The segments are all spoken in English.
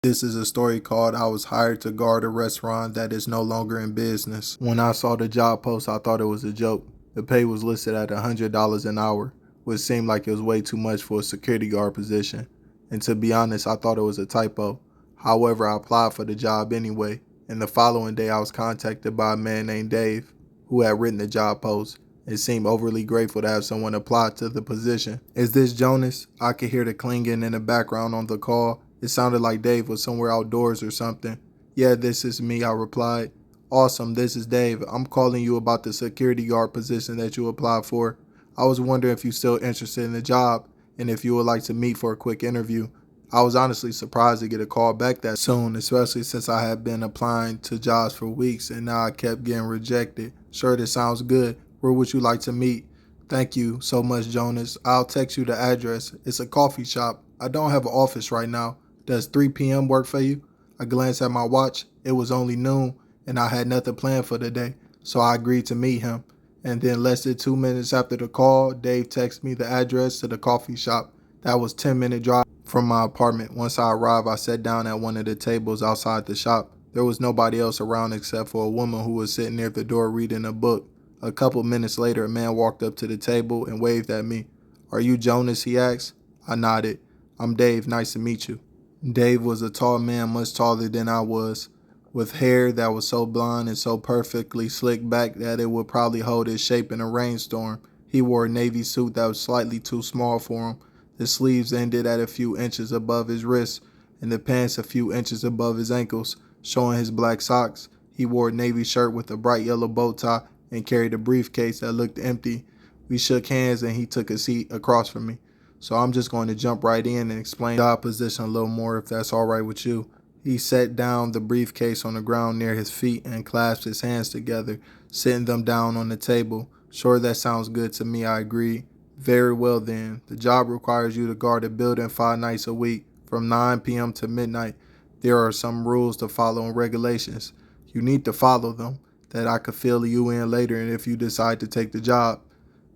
This is a story called I Was Hired to Guard a Restaurant That Is No Longer in Business. When I saw the job post, I thought it was a joke. The pay was listed at $100 an hour, which seemed like it was way too much for a security guard position. And to be honest, I thought it was a typo. However, I applied for the job anyway, and the following day I was contacted by a man named Dave, who had written the job post and seemed overly grateful to have someone apply to the position. "Is this Jonas?" I could hear the clinging in the background on the call. It sounded like Dave was somewhere outdoors or something. "Yeah, this is me," I replied. "Awesome, this is Dave. I'm calling you about the security guard position that you applied for. I was wondering if you're still interested in the job and if you would like to meet for a quick interview." I was honestly surprised to get a call back that soon, especially since I had been applying to jobs for weeks and now I kept getting rejected. "Sure, this sounds good. Where would you like to meet?" "Thank you so much, Jonas. I'll text you the address. It's a coffee shop. I don't have an office right now. Does 3 p.m. work for you?" I glanced at my watch. It was only noon, and I had nothing planned for the day, so I agreed to meet him. And then less than 2 minutes after the call, Dave texted me the address to the coffee shop. That was 10-minute drive from my apartment. Once I arrived, I sat down at one of the tables outside the shop. There was nobody else around except for a woman who was sitting near the door reading a book. A couple minutes later, a man walked up to the table and waved at me. "Are you Jonas?" he asked. I nodded. "I'm Dave. Nice to meet you." Dave was a tall man, much taller than I was, with hair that was so blonde and so perfectly slicked back that it would probably hold its shape in a rainstorm. He wore a navy suit that was slightly too small for him. The sleeves ended at a few inches above his wrists, and the pants a few inches above his ankles, showing his black socks. He wore a navy shirt with a bright yellow bow tie and carried a briefcase that looked empty. We shook hands and he took a seat across from me. "So I'm just going to jump right in and explain the job position a little more if that's all right with you." He set down the briefcase on the ground near his feet and clasped his hands together, sitting them down on the table. "Sure, that sounds good to me," I agreed. "Very well then. The job requires you to guard a building 5 nights a week, from 9 p.m. to midnight. There are some rules to follow and regulations. You need to follow them, that I could fill you in later and if you decide to take the job."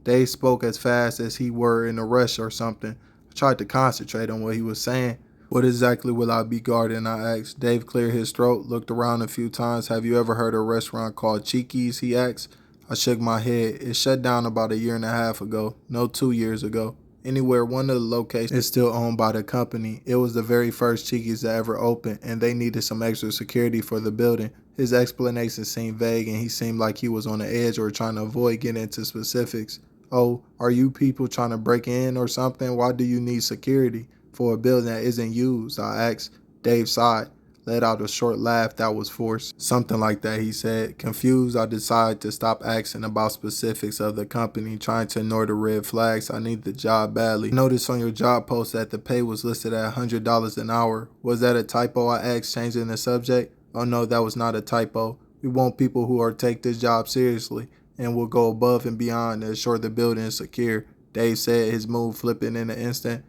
Dave spoke as fast as he were in a rush or something. I tried to concentrate on what he was saying. "What exactly will I be guarding?" I asked. Dave cleared his throat, looked around a few times. "Have you ever heard of a restaurant called Cheeky's?" he asked. I shook my head. "It shut down about 1.5 years ago. No, 2 years ago. Anywhere, one of the locations is still owned by the company. It was the very first Cheeky's that ever opened, and they needed some extra security for the building." His explanation seemed vague, and he seemed like he was on the edge or trying to avoid getting into specifics. "Oh, are you people trying to break in or something? Why do you need security for a building that isn't used?" I asked. Dave sighed, let out a short laugh that was forced. "Something like that," he said. Confused, I decided to stop asking about specifics of the company, trying to ignore the red flags. I need the job badly. "I noticed on your job post that the pay was listed at $100 an hour. Was that a typo?" I asked, changing the subject. "Oh no, that was not a typo. We want people who are take this job seriously and will go above and beyond to ensure the building is secure," Dave said, his mood flipping in an instant.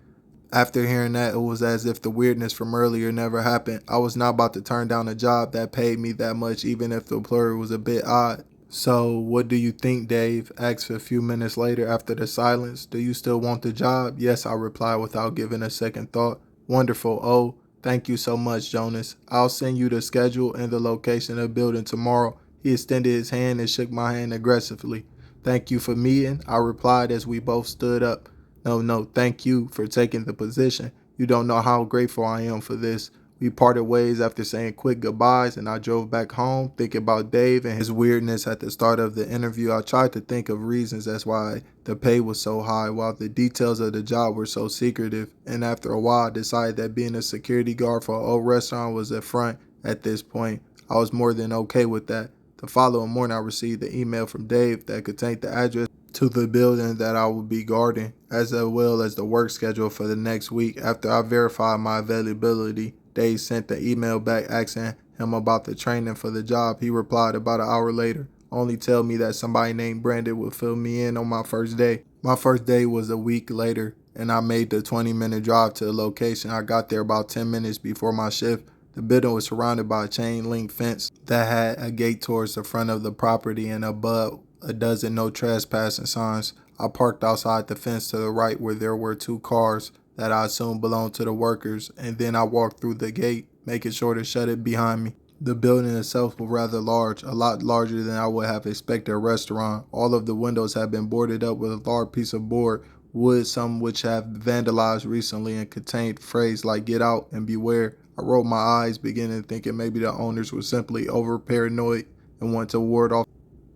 After hearing that, it was as if the weirdness from earlier never happened. I was not about to turn down a job that paid me that much, even if the employer was a bit odd. "So, what do you think?" Dave asked a few minutes later after the silence. "Do you still want the job?" "Yes," I replied without giving a second thought. "Wonderful. Oh, thank you so much, Jonas. I'll send you the schedule and the location of the building tomorrow." He extended his hand and shook my hand aggressively. "Thank you for meeting," I replied as we both stood up. No, thank you for taking the position. You don't know how grateful I am for this." We parted ways after saying quick goodbyes, and I drove back home thinking about Dave and his weirdness at the start of the interview. I tried to think of reasons as why the pay was so high while the details of the job were so secretive, and after a while I decided that being a security guard for an old restaurant was a front at this point. I was more than okay with that. The following morning I received an email from Dave that contained the address to the building that I would be guarding, as well as the work schedule for the next week. After I verified my availability, Dave sent the email back asking him about the training for the job. He replied about an hour later, "Only tell me that somebody named Brandon will fill me in on my first day." My first day was a week later, and I made the 20-minute drive to the location. I got there about 10 minutes before my shift. The building was surrounded by a chain-link fence that had a gate towards the front of the property and above a dozen no trespassing signs. I parked outside the fence to the right where there were 2 cars that I assumed belonged to the workers, and then I walked through the gate, making sure to shut it behind me. The building itself was rather large, a lot larger than I would have expected a restaurant. All of the windows had been boarded up with a large piece of board, wood, some which have vandalized recently and contained phrase like "get out" and "beware." I rolled my eyes, beginning thinking maybe the owners were simply over paranoid and want to ward off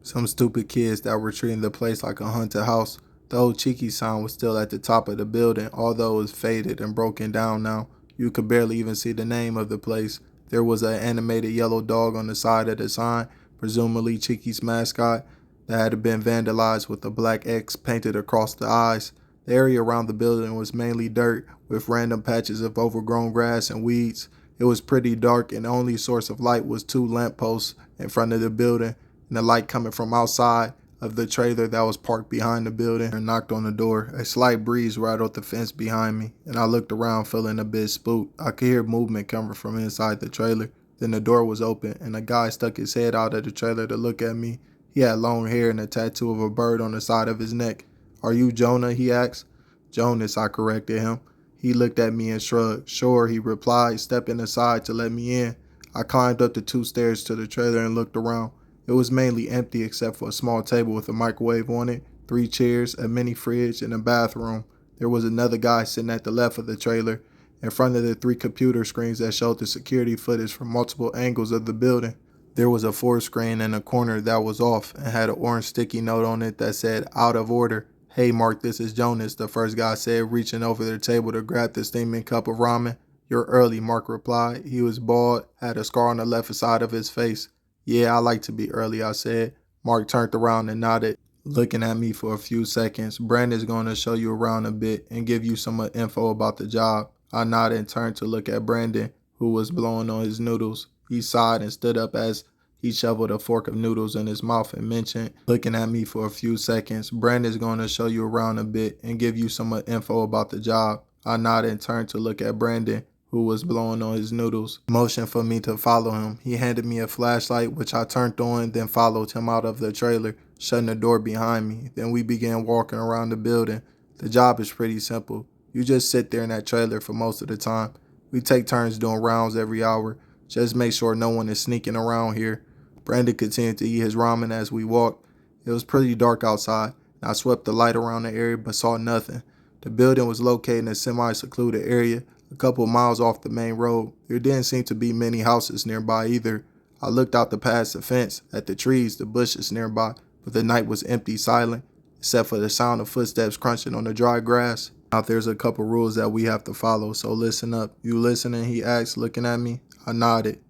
some stupid kids that were treating the place like a haunted house. The old Cheeky sign was still at the top of the building, although it was faded and broken down now. You could barely even see the name of the place. There was an animated yellow dog on the side of the sign, presumably Cheeky's mascot, that had been vandalized with a black X painted across the eyes. The area around the building was mainly dirt, with random patches of overgrown grass and weeds. It was pretty dark, and the only source of light was 2 lampposts in front of the building, and the light coming from outside of the trailer that was parked behind the building. I knocked on the door. A slight breeze rattled the fence behind me, and I looked around feeling a bit spooked. I could hear movement coming from inside the trailer. Then the door was open, and a guy stuck his head out of the trailer to look at me. He had long hair and a tattoo of a bird on the side of his neck. "Are you Jonah?" he asked. "Jonas," I corrected him. He looked at me and shrugged. "Sure," he replied, stepping aside to let me in. I climbed up the 2 stairs to the trailer and looked around. It was mainly empty except for a small table with a microwave on it, 3 chairs, a mini fridge, and a bathroom. There was another guy sitting at the left of the trailer, in front of the 3 computer screens that showed the security footage from multiple angles of the building. There was a 4th screen in a corner that was off and had an orange sticky note on it that said "out of order." "Hey Mark, this is Jonas," the first guy said, reaching over their table to grab the steaming cup of ramen. "You're early," Mark replied. He was bald, had a scar on the left side of his face. "Yeah, I like to be early," I said. Mark turned around and nodded, looking at me for a few seconds. "Brandon's going to show you around a bit and give you some info about the job." I nodded and turned to look at Brandon, who was blowing on his noodles. He sighed and stood up as he shoveled a fork of noodles in his mouth and mentioned, looking at me for a few seconds, "Brandon's going to show you around a bit and give you some info about the job." I nodded and turned to look at Brandon, who was blowing on his noodles, motioned for me to follow him. He handed me a flashlight, which I turned on, then followed him out of the trailer, shutting the door behind me. Then we began walking around the building. The job is pretty simple. You just sit there in that trailer for most of the time. We take turns doing rounds every hour. Just make sure no one is sneaking around here. Brandon continued to eat his ramen as we walked. It was pretty dark outside, and I swept the light around the area but saw nothing. The building was located in a semi-secluded area, a couple miles off the main road. There didn't seem to be many houses nearby either. I looked out past the fence, at the trees, the bushes nearby, but the night was empty, silent, except for the sound of footsteps crunching on the dry grass. Now there's a couple rules that we have to follow, so listen up. "You listening?" he asked, looking at me. I nodded.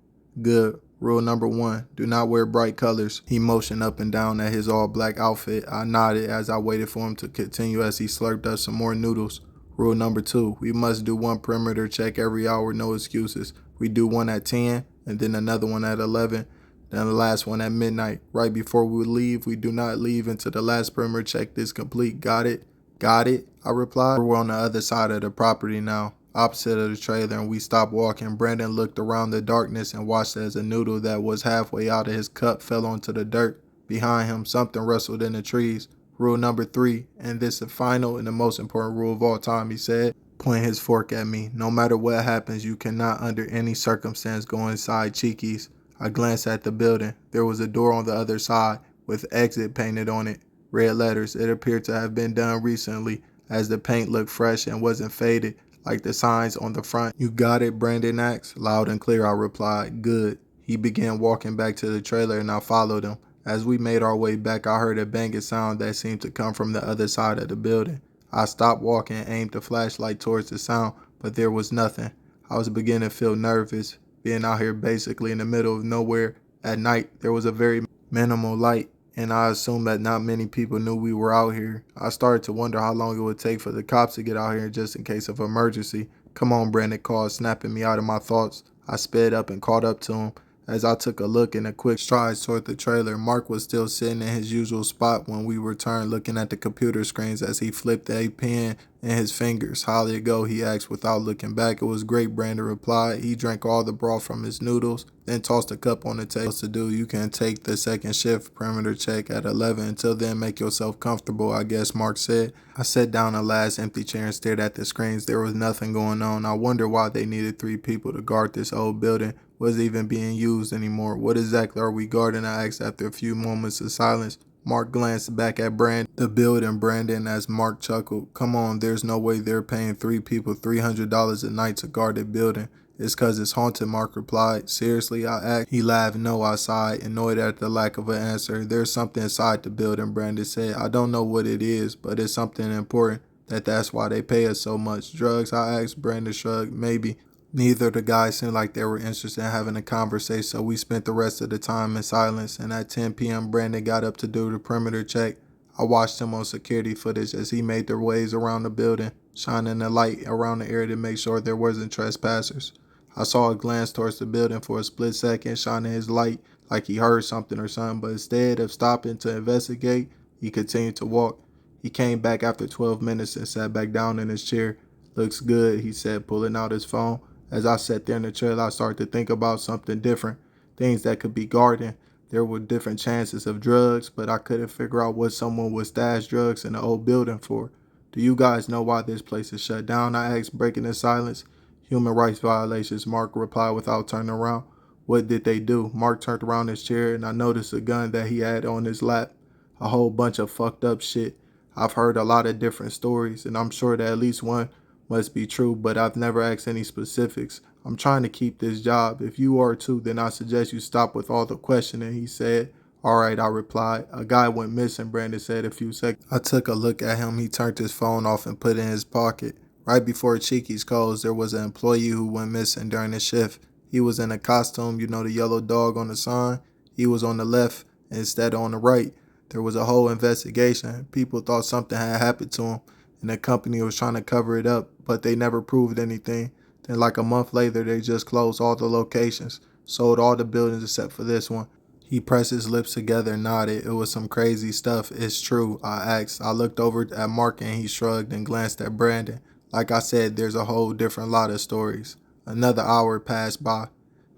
"Good. Rule number 1, do not wear bright colors." He motioned up and down at his all-black outfit. I nodded as I waited for him to continue as he slurped up some more noodles. "Rule number 2, we must do 1 perimeter check every hour, no excuses. We do 1 at 10, and then another 1 at 11, then the last 1 at midnight. Right before we leave, we do not leave until the last perimeter check is complete. Got it?" "Got it," I replied. We're on the other side of the property now, opposite of the trailer, and we stopped walking. Brandon looked around the darkness and watched as a noodle that was halfway out of his cup fell onto the dirt. Behind him, something rustled in the trees. "Rule number 3, and this is the final and the most important rule of all time," he said, pointing his fork at me. "No matter what happens, you cannot under any circumstance go inside Cheeky's." I glanced at the building. There was a door on the other side with "exit" painted on it. Red letters. It appeared to have been done recently, as the paint looked fresh and wasn't faded like the signs on the front. "You got it?" Brandon asked. "Loud and clear," I replied. "Good." He began walking back to the trailer and I followed him. As we made our way back, I heard a banging sound that seemed to come from the other side of the building. I stopped walking and aimed the flashlight towards the sound, but there was nothing. I was beginning to feel nervous, being out here basically in the middle of nowhere at night. There was a very minimal light, and I assumed that not many people knew we were out here. I started to wonder how long it would take for the cops to get out here just in case of emergency. "Come on," Brandon called, snapping me out of my thoughts. I sped up and caught up to him. As I took a look in a quick stride toward the trailer, Mark was still sitting in his usual spot when we returned, looking at the computer screens as he flipped a pen in his fingers. How'd it go? He asked without looking back. It was great, Brandon replied. He drank all the broth from his noodles, then tossed a cup on the table. What's to do? You can take the second shift perimeter check at 11. Until then, make yourself comfortable, I guess, Mark said. I sat down on the last empty chair and stared at the screens. There was nothing going on. I wonder why they needed 3 people to guard this old building. Was it even being used anymore? What exactly are we guarding? I asked after a few moments of silence. Mark glanced back at the building, Brandon, as Mark chuckled. Come on, there's no way they're paying 3 people $300 a night to guard the building. It's 'cause it's haunted, Mark replied. Seriously, I asked. He laughed. No, I sighed, annoyed at the lack of an answer. There's something inside the building, Brandon said. I don't know what it is, but it's something important. That's why they pay us so much. Drugs, I asked. Brandon shrugged. Maybe. Neither of the guys seemed like they were interested in having a conversation, so we spent the rest of the time in silence, and at 10 p.m. Brandon got up to do the perimeter check. I watched him on security footage as he made their ways around the building, shining a light around the area to make sure there wasn't trespassers. I saw a glance towards the building for a split second, shining his light like he heard something or something, but instead of stopping to investigate, he continued to walk. He came back after 12 minutes and sat back down in his chair. Looks good, he said, pulling out his phone. As I sat there in the trailer, I started to think about something different, things that could be guarded. There were different chances of drugs, but I couldn't figure out what someone would stash drugs in the old building for. Do you guys know why this place is shut down? I asked, breaking the silence. Human rights violations, Mark replied without turning around. What did they do? Mark turned around his chair and I noticed a gun that he had on his lap. A whole bunch of fucked up shit. I've heard a lot of different stories, and I'm sure that at least one must be true, but I've never asked any specifics. I'm trying to keep this job. If you are too, then I suggest you stop with all the questioning, he said. All right, I replied. A guy went missing, Brandon said a few seconds. I took a look at him. He turned his phone off and put it in his pocket. Right before Cheeky's closed, there was an employee who went missing during the shift. He was in a costume, you know, the yellow dog on the sign. He was on the left instead on the right. There was a whole investigation. People thought something had happened to him, and the company was trying to cover it up, but they never proved anything. Then like a month later, they just closed all the locations, sold all the buildings except for this one. He pressed his lips together and nodded. It was some crazy stuff. It's true, I asked. I looked over at Mark and he shrugged and glanced at Brandon. Like I said, there's a whole different lot of stories. Another hour passed by.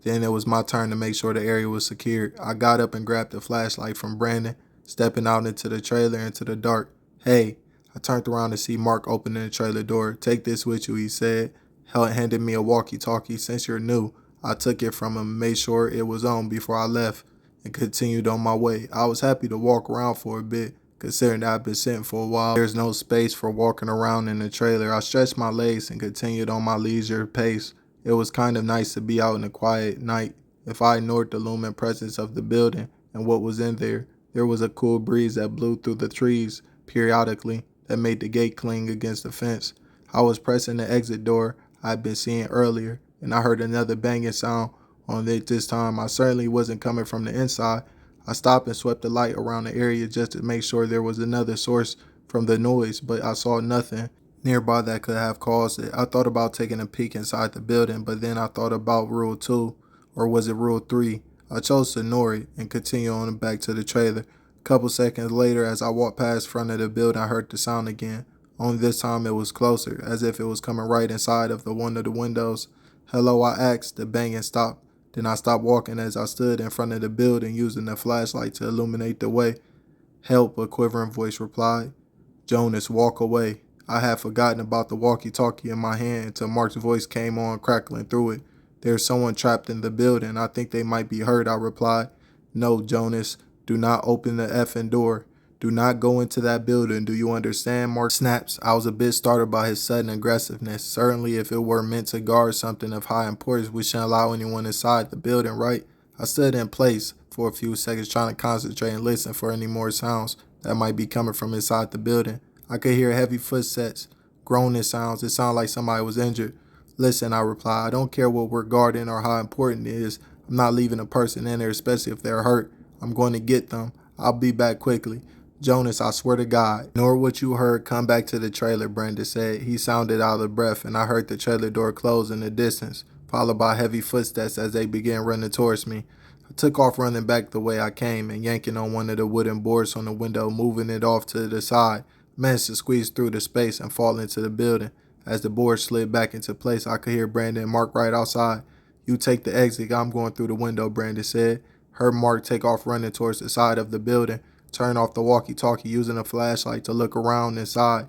Then it was my turn to make sure the area was secured. I got up and grabbed a flashlight from Brandon, stepping out into the trailer into the dark. Hey, I turned around to see Mark opening the trailer door. Take this with you, he said. Helen handed me a walkie-talkie. Since you're new, I took it from him and made sure it was on before I left and continued on my way. I was happy to walk around for a bit, considering that I've been sitting for a while. There's no space for walking around in the trailer. I stretched my legs and continued on my leisure pace. It was kind of nice to be out in a quiet night. If I ignored the looming presence of the building and what was in there, there was a cool breeze that blew through the trees periodically that made the gate cling against the fence. I was pressing the exit door I'd been seeing earlier, and I heard another banging sound on it this time. I certainly wasn't coming from the inside. I stopped and swept the light around the area just to make sure there was another source from the noise, but I saw nothing nearby that could have caused it. I thought about taking a peek inside the building, but then I thought about Rule 2, or was it Rule 3? I chose to ignore it and continue on back to the trailer. A couple seconds later, as I walked past front of the building, I heard the sound again. Only this time it was closer, as if it was coming right inside of one of the windows. Hello, I asked. The banging stopped. Then I stopped walking as I stood in front of the building using the flashlight to illuminate the way. Help, a quivering voice replied. Jonas, walk away. I had forgotten about the walkie-talkie in my hand until Mark's voice came on, crackling through it. There's someone trapped in the building. I think they might be hurt, I replied. No, Jonas, do not open the effing door. Do not go into that building. Do you understand? Mark snaps. I was a bit startled by his sudden aggressiveness. Certainly, if it were meant to guard something of high importance, we shouldn't allow anyone inside the building, right? I stood in place for a few seconds trying to concentrate and listen for any more sounds that might be coming from inside the building. I could hear heavy footsteps, groaning sounds. It sounded like somebody was injured. Listen, I replied. I don't care what we're guarding or how important it is. I'm not leaving a person in there, especially if they're hurt. I'm going to get them. I'll be back quickly. Jonas, I swear to God. Ignore what you heard. Come back to the trailer, Brandon said. He sounded out of breath, and I heard the trailer door close in the distance, followed by heavy footsteps as they began running towards me. I took off running back the way I came and yanking on one of the wooden boards on the window, moving it off to the side. managed to squeeze through the space and fall into the building. As the board slid back into place, I could hear Brandon and Mark right outside. "You take the exit, I'm going through the window," Brandon said. Heard Mark take off running towards the side of the building, turn off the walkie-talkie using a flashlight to look around inside.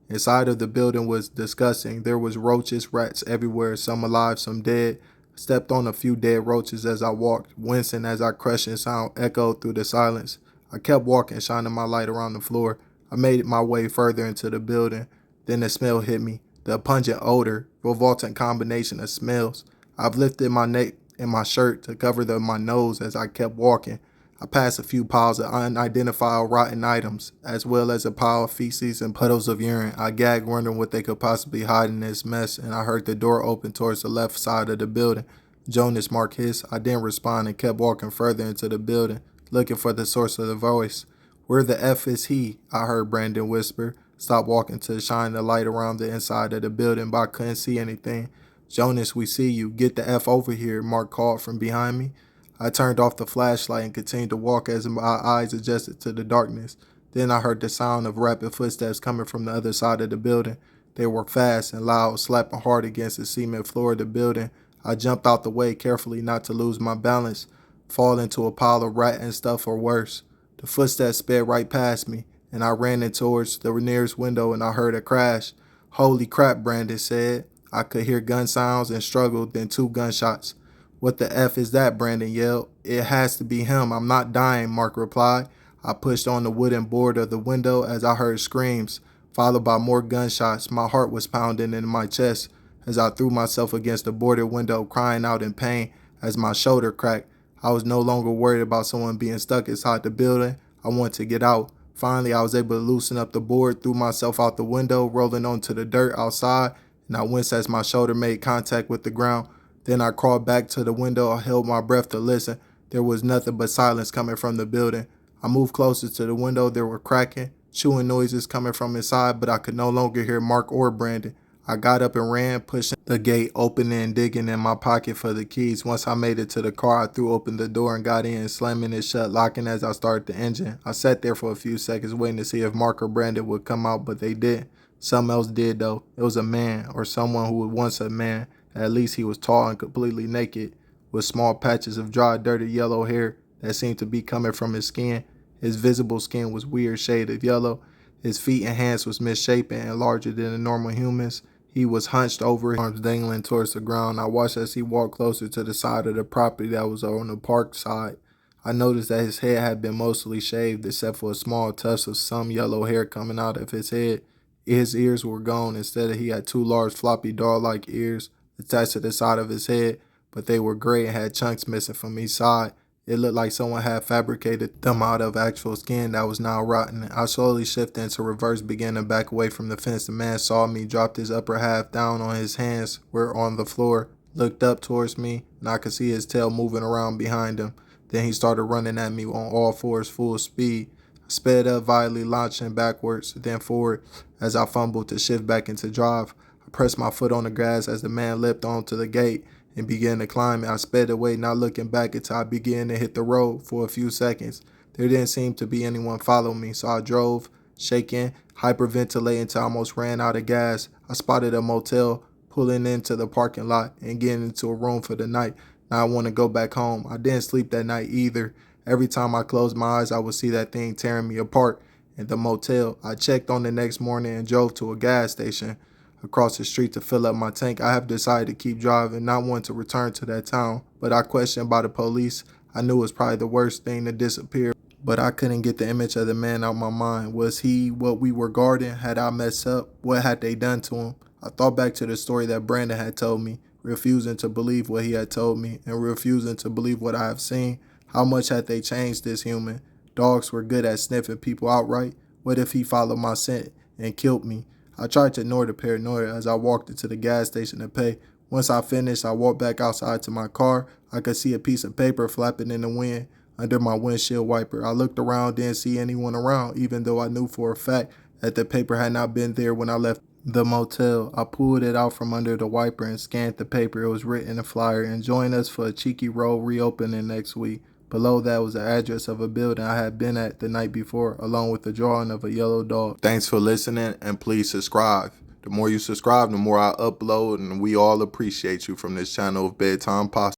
Inside of the building was disgusting. There was roaches, rats everywhere, some alive, some dead. I stepped on a few dead roaches as I walked, wincing as our crushing sound echoed through the silence. I kept walking, shining my light around the floor. I made my way further into the building. Then the smell hit me. The pungent odor, revolting combination of smells. I've lifted my neck and my shirt to cover my nose as I kept walking. I passed a few piles of unidentified rotten items, as well as a pile of feces and puddles of urine. I gagged, wondering what they could possibly hide in this mess, and I heard the door open towards the left side of the building. "Jonas," Mark hissed. I didn't respond and kept walking further into the building, looking for the source of the voice. "Where the F is he?" I heard Brandon whisper. Stopped walking to shine the light around the inside of the building, but I couldn't see anything. "Jonas, we see you. Get the F over here," Mark called from behind me. I turned off the flashlight and continued to walk as my eyes adjusted to the darkness. Then I heard the sound of rapid footsteps coming from the other side of the building. They were fast and loud, slapping hard against the cement floor of the building. I jumped out the way carefully not to lose my balance, fall into a pile of rat and stuff or worse. The footsteps sped right past me, and I ran in towards the nearest window and I heard a crash. "Holy crap," Brandon said. I could hear gun sounds and struggled, then 2 gunshots. "What the F is that?" Brandon yelled. "It has to be him. I'm not dying," Mark replied. I pushed on the wooden board of the window as I heard screams, followed by more gunshots. My heart was pounding in my chest as I threw myself against the boarded window, crying out in pain as my shoulder cracked. I was no longer worried about someone being stuck inside the building. I wanted to get out. Finally, I was able to loosen up the board, threw myself out the window, rolling onto the dirt outside, and I winced as my shoulder made contact with the ground. Then I crawled back to the window. I held my breath to listen. There was nothing but silence coming from the building. I moved closer to the window. There were cracking, chewing noises coming from inside, but I could no longer hear Mark or Brandon. I got up and ran, pushing the gate open and digging in my pocket for the keys. Once I made it to the car, I threw open the door and got in, slamming it shut, locking as I started the engine. I sat there for a few seconds waiting to see if Mark or Brandon would come out, but they didn't. Something else did though. It was a man, or someone who was once a man. At least he was tall and completely naked, with small patches of dry, dirty yellow hair that seemed to be coming from his skin. His visible skin was weird shade of yellow. His feet and hands was misshapen and larger than a normal human's. He was hunched over, his arms dangling towards the ground. I watched as he walked closer to the side of the property that was on the park side. I noticed that his head had been mostly shaved except for a small tuft of some yellow hair coming out of his head. His ears were gone. Instead, he had 2 large floppy dog-like ears attached to the side of his head, but they were gray and had chunks missing from each side. It looked like someone had fabricated them out of actual skin that was now rotten. I slowly shifted into reverse, began to back away from the fence. The man saw me, dropped his upper half down on his hands, were on the floor, looked up towards me, and I could see his tail moving around behind him. Then he started running at me on all fours, full speed. I sped up violently, launching backwards, then forward as I fumbled to shift back into drive. I pressed my foot on the grass as the man leapt onto the gate and began to climb it. I sped away, not looking back until I began to hit the road for a few seconds. There didn't seem to be anyone following me, so I drove, shaking, hyperventilating until I almost ran out of gas. I spotted a motel, pulling into the parking lot and getting into a room for the night. Now I want to go back home. I didn't sleep that night either. Every time I closed my eyes, I would see that thing tearing me apart in the motel. I checked on the next morning and drove to a gas station across the street to fill up my tank. I have decided to keep driving, not want to return to that town, but I questioned by the police. I knew it was probably the worst thing to disappear, but I couldn't get the image of the man out my mind. Was he what we were guarding? Had I messed up? What had they done to him? I thought back to the story that Brandon had told me, refusing to believe what he had told me and refusing to believe what I have seen. How much had they changed this human? Dogs were good at sniffing people outright. What if he followed my scent and killed me? I tried to ignore the paranoia as I walked into the gas station to pay. Once I finished, I walked back outside to my car. I could see a piece of paper flapping in the wind under my windshield wiper. I looked around, didn't see anyone around, even though I knew for a fact that the paper had not been there when I left the motel. I pulled it out from under the wiper and scanned the paper. It was written in a flyer, and join us for a cheeky roll reopening next week. Below that was the address of a building I had been at the night before, along with a drawing of a yellow dog. Thanks for listening, and please subscribe. The more you subscribe, the more I upload, and we all appreciate you from this channel of Bedtime Pasta.